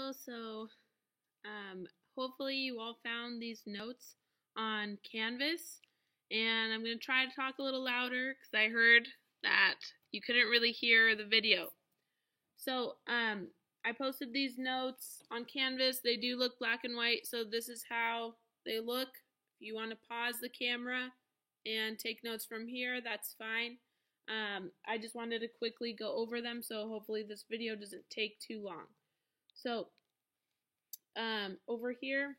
Hello, hopefully you all found these notes on Canvas, and I'm going to try to talk a little louder because I heard that you couldn't really hear the video. I posted these notes on Canvas. They do look black and white, so this is how they look. If you want to pause the camera and take notes from here, that's fine. I just wanted to quickly go over them, so hopefully this video doesn't take too long. So, over here,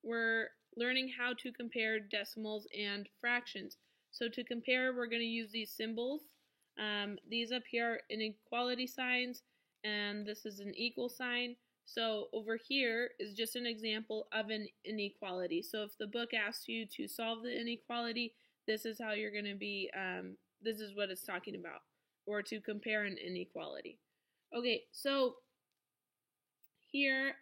we're learning how to compare decimals and fractions. So to compare, we're going to use these symbols. These up here are inequality signs, and this is an equal sign. So over here is just an example of an inequality. So if the book asks you to solve the inequality, this is how you're going to be, this is what it's talking about, or to compare an inequality. Okay, so here,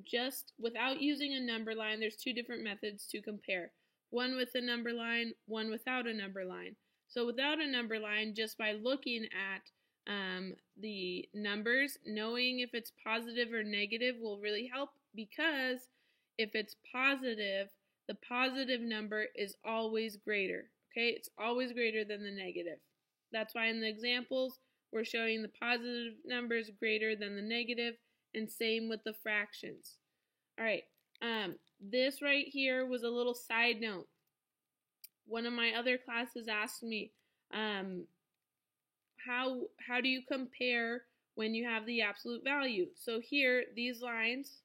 just without using a number line, there's two different methods to compare. One with a number line, one without a number line. So without a number line, just by looking at the numbers, knowing if it's positive or negative will really help, because if it's positive, the positive number is always greater. Okay, it's always greater than the negative. That's why in the examples, we're showing the positive numbers greater than the negative, and same with the fractions. All right, this right here was a little side note. One of my other classes asked me, how do you compare when you have the absolute value? So here, these lines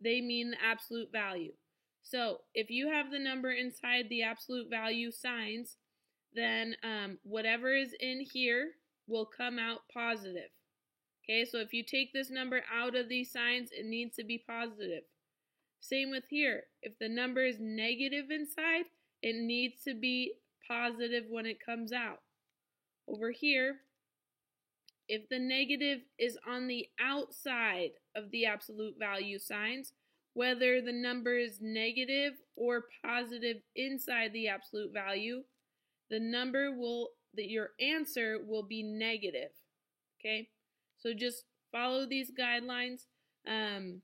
they mean the absolute value. So if you have the number inside the absolute value signs, then whatever is in here will come out positive. Okay, so if you take this number out of these signs, it needs to be positive. Same with here. If the number is negative inside, it needs to be positive when it comes out. Over here, if the negative is on the outside of the absolute value signs, whether the number is negative or positive inside the absolute value, your answer will be negative. Okay, so just follow these guidelines. And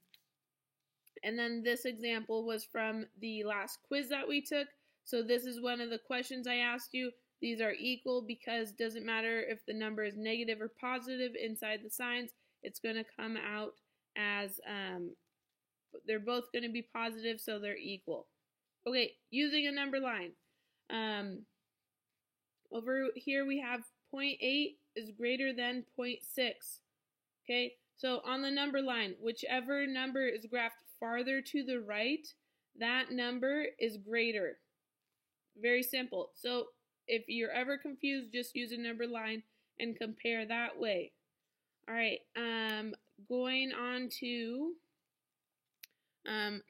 then this example was from the last quiz that we took. So this is one of the questions I asked you. These are equal because it doesn't matter if the number is negative or positive inside the signs. It's going to come out as, they're both going to be positive, so they're equal. Okay, using a number line. Over here we have 0.8 is greater than 0.6. Okay, so on the number line, whichever number is graphed farther to the right, that number is greater. Very simple. So if you're ever confused, just use a number line and compare that way. All right, going on to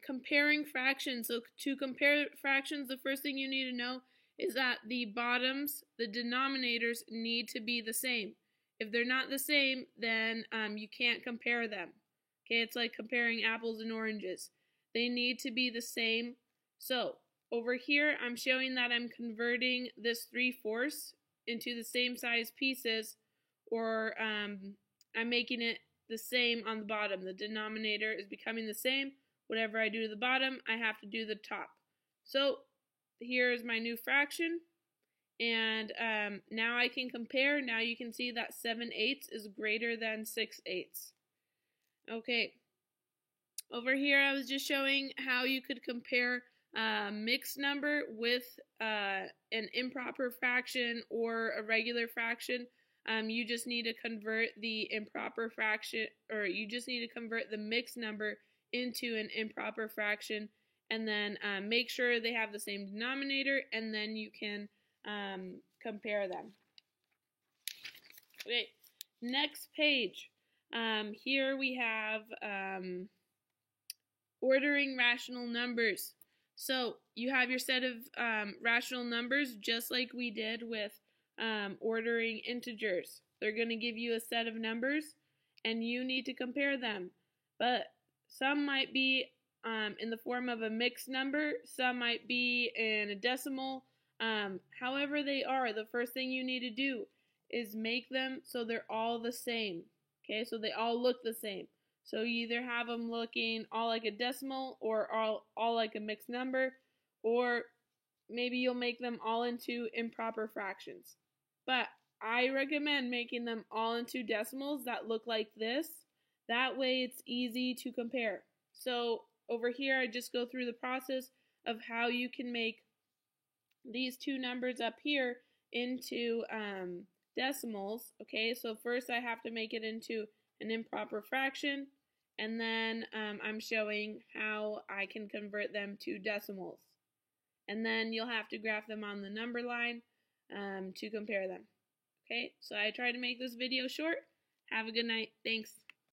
comparing fractions. So to compare fractions, the first thing you need to know is that the bottoms, the denominators, need to be the same. If they're not the same, then you can't compare them. Okay, it's like comparing apples and oranges. They need to be the same. So over here, I'm showing that I'm converting this 3/4 into the same size pieces, or I'm making it the same on the bottom. The denominator is becoming the same. Whatever I do to the bottom, I have to do the top. So here's my new fraction. And now I can compare. Now you can see that 7/8 is greater than 6/8. Okay. Over here I was just showing how you could compare a mixed number with an improper fraction or a regular fraction. You just need to convert the improper fraction, or you just need to convert the mixed number into an improper fraction, and then make sure they have the same denominator, and then you can compare them. Okay, next page. Here we have ordering rational numbers. So you have your set of rational numbers just like we did with ordering integers. They're going to give you a set of numbers, and you need to compare them. But some might be in the form of a mixed number, some might be in a decimal. However they are, the first thing you need to do is make them so they're all the same. Okay, so they all look the same. So you either have them looking all like a decimal or all like a mixed number, or maybe you'll make them all into improper fractions. But I recommend making them all into decimals that look like this. That way it's easy to compare. So over here I just go through the process of how you can make these two numbers up here into decimals. Okay, so first I have to make it into an improper fraction, and then I'm showing how I can convert them to decimals. And then you'll have to graph them on the number line to compare them. Okay, so I tried to make this video short. Have a good night. Thanks.